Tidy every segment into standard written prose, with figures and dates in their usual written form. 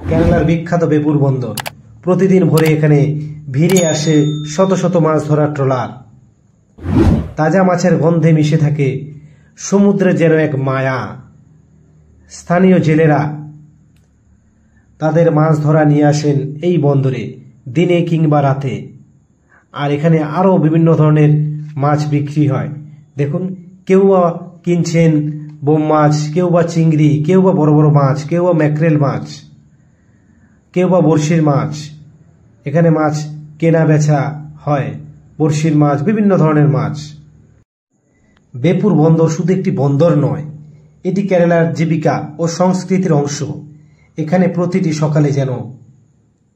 কেরালার বিখ্যাত বেপুর বন্দর। প্রতিদিন ভোরে এখানে ভিড়ে আসে শত শত মাছ ধরার ট্রলার। তাজা মাছের গন্ধে মিশে থাকে সমুদ্রের যেন এক মায়া। স্থানীয় জেলেরা তাদের মাছ ধরা নিয়ে আসেন এই বন্দরে দিনে কিংবা রাতে। আর এখানে আরও বিভিন্ন ধরনের মাছ বিক্রি হয়। দেখুন, কেউ বা কিনছেন বোম মাছ, কেউ বা চিংড়ি, কেউ বা বড় বড় মাছ, কেউ বা ম্যাকরেল মাছ, কেউ বা বড়শির মাছ। এখানে মাছ কেনা বেচা হয়, বড়শির মাছ, বিভিন্ন ধরনের মাছ। বেপুর বন্দর শুধু একটি বন্দর নয়, এটি কেরালার জীবিকা ও সংস্কৃতির অংশ। এখানে প্রতিটি সকালে যেন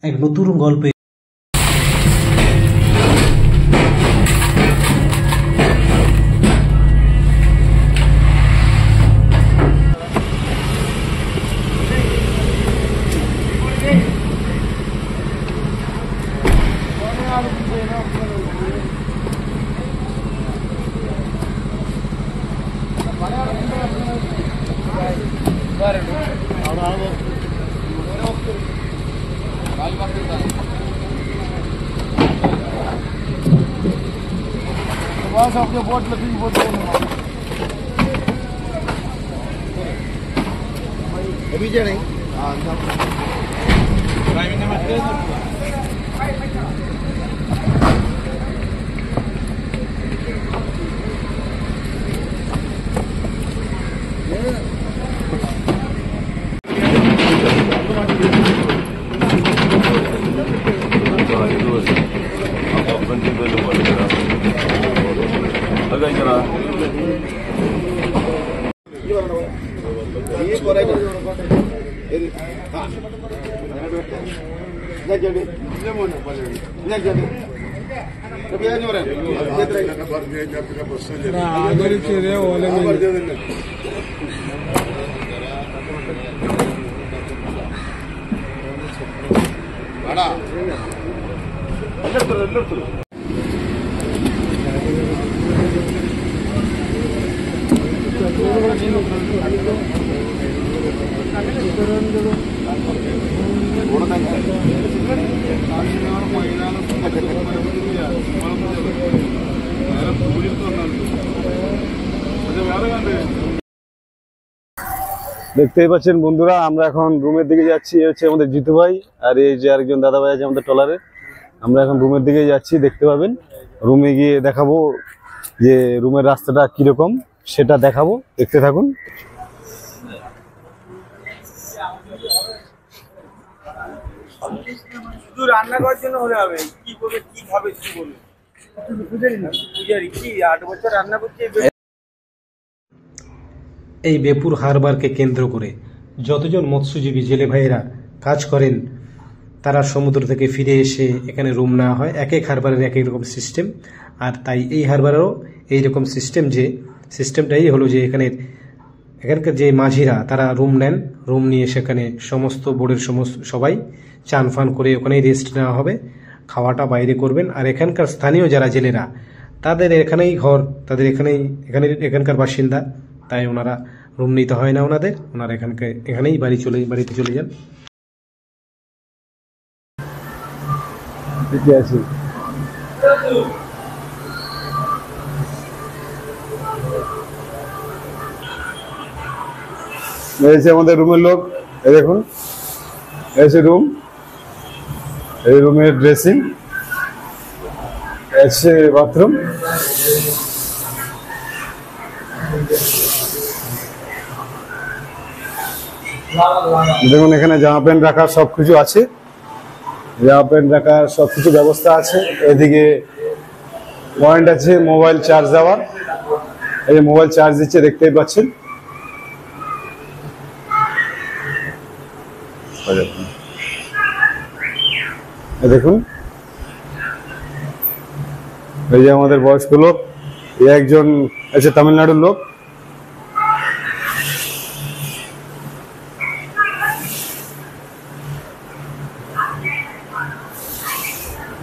এক নতুন গল্পে দেখতেই পাচ্ছেন বন্ধুরা, আমরা এখন রুমের দিকে যাচ্ছি। এই হচ্ছে আমাদের জিতু ভাই, আর এই যে আরেকজন দাদা ভাই আছে আমাদের ট্রলারে। আমরা এখন রুমের দিকে যাচ্ছি, দেখতে পাবেন। রুমে গিয়ে দেখাবো যে রুমের রাস্তাটা কিরকম, সেটা দেখাবো, দেখতে থাকুন। শুধু রান্না করার জন্য হলে হবে? কি করবে, কি খাবে, কি বলবে? পূজারি কি 8 বছর রান্না করছে? এই বেপুর হারবারকে কেন্দ্র করে যতজন মৎস্যজীবী জেলে ভাইয়েরা কাজ করেন, তারা সমুদ্র থেকে ফিরে এসে এখানে রুম নেওয়া হয়। এক এক হারবারের এক এক রকম সিস্টেম, আর তাই এই হারবারেরও এইরকম সিস্টেম। যে সিস্টেমটাই হলো যে এখানকার যে মাঝিরা তারা রুম নেন, রুম নিয়ে সেখানে সমস্ত বোর্ডের সবাই চান ফান করে ওখানেই রেস্ট নেওয়া হবে, খাওয়াটা বাইরে করবেন। আর এখানকার স্থানীয় যারা জেলেরা, তাদের এখানেই ঘর, তাদের এখানকার বাসিন্দা, তাই ওনারা রুম নিতে হয় না ওনারা এখানেই বাড়িতে চলে যান। আমাদের রুমের লোক, এই দেখুন, এই রুম, এই রুমের ড্রেসিং, এসে বাথরুম। দেখুন এখানে জামা প্যান্ট রাখার সবকিছু আছে, জামা প্যান্ট রাখার সবকিছু ব্যবস্থা আছে। এদিকে পয়েন্ট আছে মোবাইল চার্জ দেওয়ার, এই যে মোবাইল চার্জ দিচ্ছে, দেখতেই পাচ্ছেন। দেখুন এই যে আমাদের বয়স্ক লোক, এই একজন আছে তামিলনাড়ুর লোক।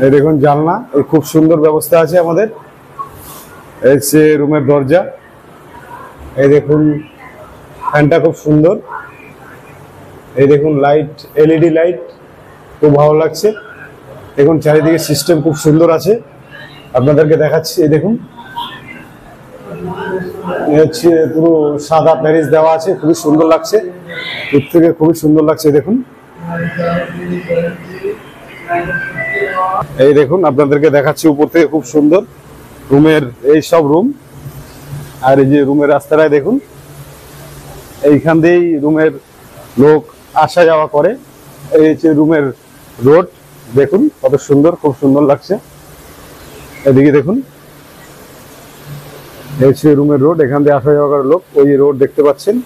এই দেখুন জানলা, এই খুব সুন্দর ব্যবস্থা আছে আমাদের। এই হচ্ছে রুমের দরজা, এই দেখুন ফ্যানটা খুব সুন্দর। এই দেখুন লাইট, এলইডি লাইট, খুব ভালো লাগছে। দেখুন চারিদিকে সিস্টেম খুব সুন্দর আছে, আপনাদেরকে দেখাচ্ছি। এই দেখুন হচ্ছে পুরো সাদা প্যারিস দেওয়া আছে, খুবই সুন্দর লাগছে, দূর থেকে খুবই সুন্দর লাগছে। দেখুন এই দেখুন আপনাদেরকে দেখাচ্ছি উপর থেকে, খুব সুন্দর রুমের এই সব রুম। আর এই যে রুমের রাস্তাটায় দেখুন, এইখান দিয়েই রুমের লোক আসা যাওয়া করে। এই হচ্ছে রুমের রোড, দেখুন কত সুন্দর, খুব সুন্দর লাগছে। এদিকে দেখুন এই হচ্ছে রুমের রোড, এখান দিয়ে আসা যাওয়া করার লোক, ওই রোড দেখতে পাচ্ছেন।